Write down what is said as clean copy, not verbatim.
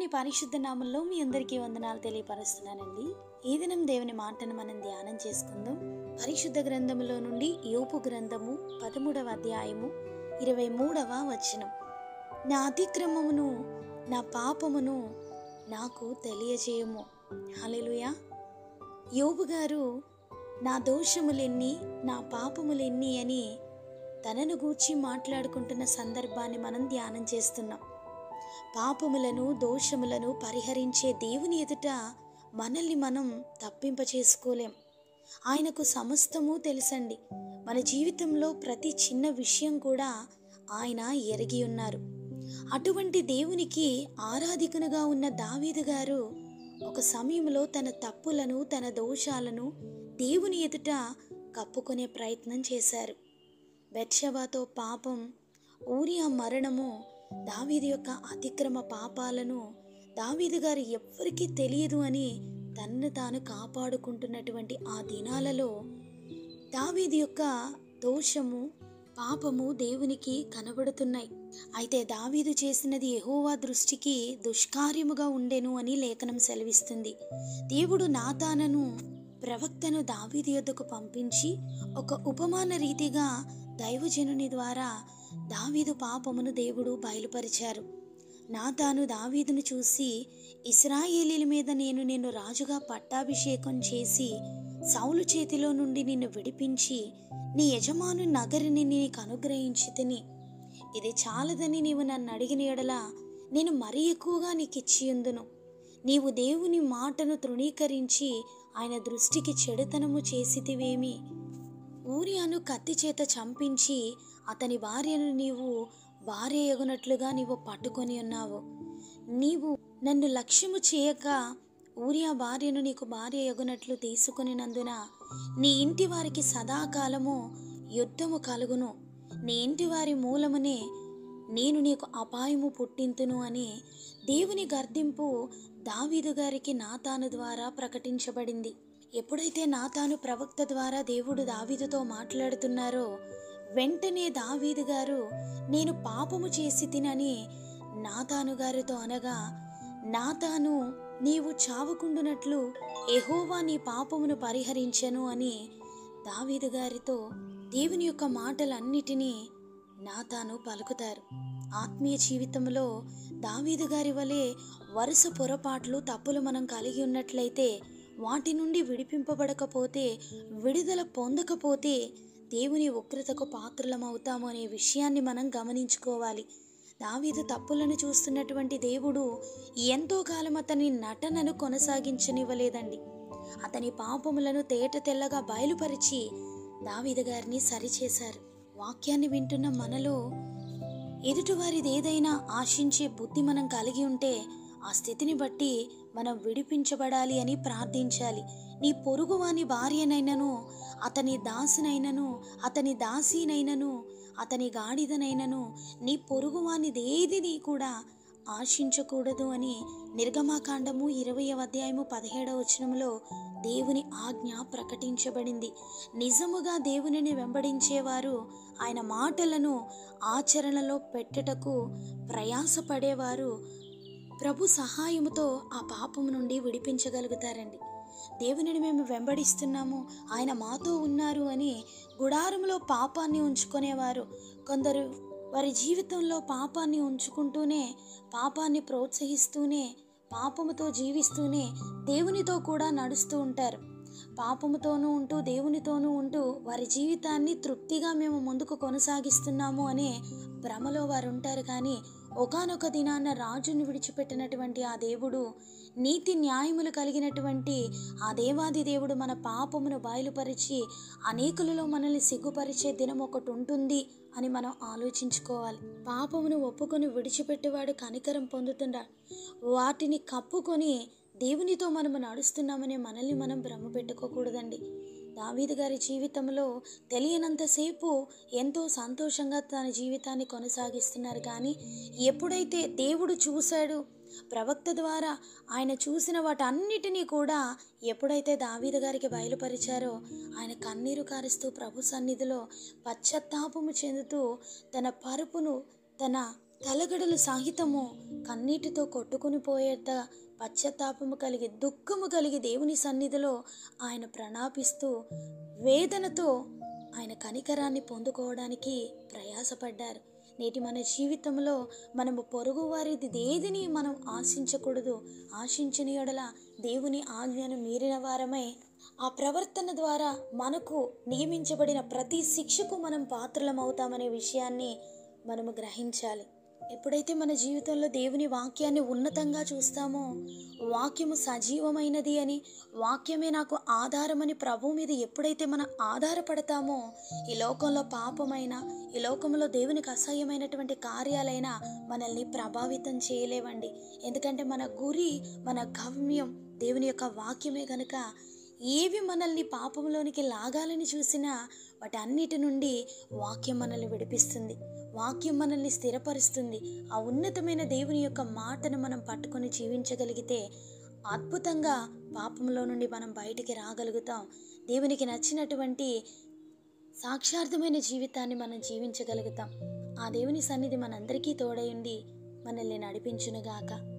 దేవుని పరిశుద్ధ నామంలో మీ అందరికీ వందనాలు తెలియపరుస్తున్నానండి. ఈ దినం దేవుని మాటను మనం ధ్యానం చేసుకుందాం. పరిశుద్ధ గ్రంథములో నుండి యోబు గ్రంథము 13వ అధ్యాయము 23వ వచనం. నా అతిక్రమమును నా పాపమును నాకు తెలియజేయము. హల్లెలూయా. యోబు గారు నా దోషములెన్ని నా పాపములెన్ని అని తనను గూర్చి మాట్లాడుకుంటున్న సందర్భాన్ని మనం ధ్యానం చేస్తున్నాం. పాపములను దోషములను పరిహరించే దేవుని ఎదుట మనల్ని మనం తప్పింప చేసుకోలేం. ఆయనకు సమస్తము తెలుసండి. మన జీవితంలో ప్రతి చిన్న విషయం కూడా ఆయన ఎరిగి ఉన్నారు. అటువంటి దేవునికి ఆరాధికునిగా ఉన్న దావీదు గారు ఒక సమయంలో తన తప్పులను తన దోషాలను దేవుని ఎదుట కప్పుకొనే ప్రయత్నం చేశారు. బెత్షెబాతో పాపం, ఊరియా మరణము, దావీదు యొక్క అతిక్రమ పాపాలను దావీదు గారు ఎవ్వరికీ తెలియదు అని తన్ను తాను కాపాడుకుంటున్నటువంటి ఆ దినాలలో దావీదు యొక్క దోషము పాపము దేవునికి కనబడుతున్నాయి. అయితే దావీదు చేసినది యెహోవా దృష్టికి దుష్కార్యముగా ఉండెను అని లేఖనం సెలవిస్తుంది. దేవుడు నాతానను ప్రవక్తను దావీదు యొద్దకు పంపించి ఒక ఉపమాన రీతిగా దైవజనుని ద్వారా దావీదు పాపమును దేవుడు బయలుపరిచారు. నాతాను దావీదును చూసి, ఇశ్రాయేలీల మీద నిన్ను రాజుగా పట్టాభిషేకం చేసి సౌలు చేతిలో నుండి నిన్ను విడిపించి నీ యజమాను నగరిని నీకు అనుగ్రహించి తిని, ఇది చాలదని నీవు నన్ను అడిగిన ఎడల నేను మరీ ఎక్కువగా నీకు ఇచ్చియుందును. నీవు దేవుని మాటను తృణీకరించి ఆయన దృష్టికి చెడుతనము చేసితివేమి. ఊరియాను కత్తి చేత చంపించి అతని భార్యను నీవు భార్య ఎగునట్లుగా నీవు పట్టుకొని ఉన్నావు. నీవు నన్ను లక్ష్యము చేయక ఊరియా భార్యను నీకు భార్య ఎగునట్లు తీసుకొనినందున నీ ఇంటి వారికి సదాకాలము యుద్ధము కలుగును. నీ ఇంటి వారి మూలమునే నేను నీకు అపాయము పుట్టింతును అని దేవుని గర్దింపు దావీదు గారికి నాతాను ద్వారా ప్రకటించబడింది. ఎప్పుడైతే నాతాను ప్రవక్త ద్వారా దేవుడు దావీదుతో మాట్లాడుతున్నారో వెంటనే దావీదు గారు నేను పాపము చేసి తినని నాతాను గారితో అనగా, నాతాను నీవు చావకుండునట్లు యెహోవా నీ పాపమును పరిహరించెను అని దావీదు గారితో దేవుని యొక్క మాటలన్నిటినీ నాతాను పలుకుతారు. ఆత్మీయ జీవితంలో దావీదు గారి వలె వరుస పొరపాట్లు తప్పులు మనం కలిగి ఉన్నట్లయితే, వాటి నుండి విడిపింపబడకపోతే, విడుదల పొందకపోతే దేవుని ఉగ్రతకు పాత్రలమవుతాము అనే విషయాన్ని మనం గమనించుకోవాలి. దావీదు తప్పులను చూస్తున్నటువంటి దేవుడు ఎంతో కాలం అతని నటనను కొనసాగించనివ్వలేదండి. అతని పాపములను తేట తెల్లగా బయలుపరిచి దావీదు గారిని సరిచేశారు. వాక్యాన్ని వింటున్న మనలో ఎదుటివారిది ఏదైనా ఆశించే బుద్ధి మనం కలిగి ఉంటే ఆ స్థితిని బట్టి మనం విడిపించబడాలి అని ప్రార్థించాలి. నీ పొరుగువాని భార్యనైనను, అతని దాసినైనను, అతని దాసీనైనను, అతని గాడిదనైనను, నీ పొరుగువానిదేది నీ కూడా ఆశించకూడదు అని నిర్గమాకాండము 20వ అధ్యాయము 17వ వచనంలో దేవుని ఆజ్ఞ ప్రకటించబడింది. నిజముగా దేవునిని వెంబడించేవారు, ఆయన మాటలను ఆచరణలో పెట్టుటకు ప్రయాసపడేవారు ప్రభు సహాయముతో ఆ పాపము నుండి విడిపించగలుగుతారండి. దేవునిని మేము వెంబడిస్తున్నాము, ఆయన మాతో ఉన్నారు అని గుడారంలో పాపాన్ని ఉంచుకునేవారు కొందరు వారి జీవితంలో పాపాన్ని ఉంచుకుంటూనే, పాపాన్ని ప్రోత్సహిస్తూనే, పాపముతో జీవిస్తూనే దేవునితో కూడా నడుస్తూ ఉంటారు. పాపముతోనూ ఉంటూ దేవునితోనూ ఉంటూ వారి జీవితాన్ని తృప్తిగా మేము ముందుకు కొనసాగిస్తున్నాము అనే భ్రమలో వారు ఉంటారు. కానీ ఒకానొక దినాన రాజును విడిచిపెట్టినటువంటి ఆ దేవుడు, నీతి న్యాయములు కలిగినటువంటి ఆ దేవాది దేవుడు మన పాపమును బయలుపరిచి అనేకులలో మనల్ని సిగ్గుపరిచే దినం ఒకటి ఉంటుంది అని మనం ఆలోచించుకోవాలి. పాపమును ఒప్పుకొని విడిచిపెట్టేవాడు కనికరం పొందుతున్నాడు. వాటిని కప్పుకొని దేవునితో మనము నడుస్తున్నామని మనల్ని మనం భ్రమ పెట్టుకోకూడదండి. దావీదు గారి జీవితంలో తెలియనంతసేపు ఎంతో సంతోషంగా తన జీవితాన్ని కొనసాగిస్తున్నారు. కానీ ఎప్పుడైతే దేవుడు చూశాడు, ప్రవక్త ద్వారా ఆయన చూసిన వాటన్నిటినీ కూడా ఎప్పుడైతే దావీదు గారికి బయలుపరిచారో, ఆయన కన్నీరు కారుస్తూ ప్రభు సన్నిధిలో పశ్చాత్తాపము చెందుతూ తన పరుపును, తన తలగడలు సహితము కన్నీటితో కొట్టుకుని పోయేంత పశ్చాత్తాపము కలిగి దుఃఖము కలిగి దేవుని సన్నిధిలో ఆయన ప్రణాపిస్తూ వేదనతో ఆయన కనికరాన్ని పొందుకోవడానికి ప్రయాసపడ్డారు. నేటి మన జీవితంలో మనము పొరుగు వారిది ఏదిని మనం ఆశించకూడదు. ఆశించిన యెడల దేవుని ఆజ్ఞను మీరిన వారమై ఆ ప్రవర్తన ద్వారా మనకు నియమించబడిన ప్రతి శిక్షకు మనం పాత్రలమవుతామనే విషయాన్ని మనము గ్రహించాలి. ఎప్పుడైతే మన జీవితంలో దేవుని వాక్యాన్ని ఉన్నతంగా చూస్తామో, వాక్యము సజీవమైనది అని, వాక్యమే నాకు ఆధారమని ప్రభువు మీద ఎప్పుడైతే మనం ఆధారపడతామో, ఈ లోకంలో పాపమైన, ఈ లోకంలో దేవునికి అసహ్యమైనటువంటి కార్యాలైనా మనల్ని ప్రభావితం చేయలేవండి. ఎందుకంటే మన గురి, మన గమ్యం దేవుని యొక్క వాక్యమే గనుక ఏవి మనల్ని పాపంలోనికి లాగాలని చూసినా వాటన్నిటి నుండి వాక్యం మనల్ని విడిపిస్తుంది. వాక్యం మనల్ని స్థిరపరుస్తుంది. ఆ ఉన్నతమైన దేవుని యొక్క మాటను మనం పట్టుకొని జీవించగలిగితే అద్భుతంగా పాపంలో నుండి మనం బయటికి రాగలుగుతాం. దేవునికి నచ్చినటువంటి సాక్షార్థమైన జీవితాన్ని మనం జీవించగలుగుతాం. ఆ దేవుని సన్నిధి మనందరికీ తోడై ఉండి మనల్ని నడిపించునుగాక.